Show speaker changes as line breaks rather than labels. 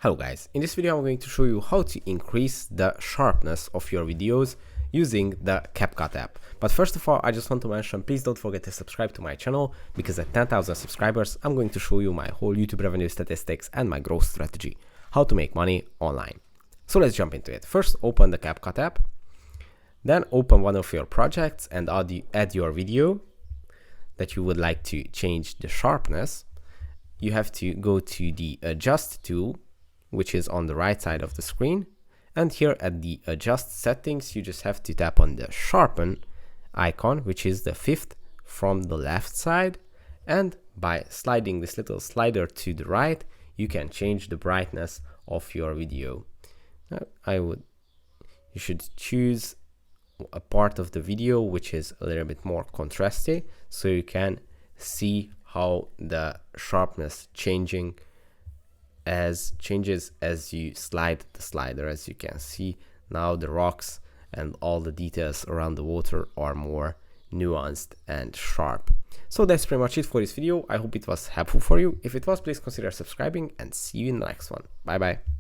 Hello guys, in this video I'm going to show you how to increase the sharpness of your videos using the CapCut app. But first of all, I just want to mention, please don't forget to subscribe to my channel, because at 10,000 subscribers I'm going to show you my whole YouTube revenue statistics and my growth strategy, how to make money online. So let's jump into it. First, open the CapCut app, then open one of your projects and add your video that you would like to change the sharpness. You have to go to the adjust tool, which is on the right side of the screen, and here at the adjust settings you just have to tap on the sharpen icon, which is the fifth from the left side, and by sliding this little slider to the right you can change the brightness of your video. You should choose a part of the video which is a little bit more contrasty, so you can see how the sharpness changes as you slide the slider. As you can see now, the rocks and all the details around the water are more nuanced and sharp. So that's pretty much it for this video. I hope it was helpful for you. If it was, please consider subscribing, and see you in the next one. Bye bye.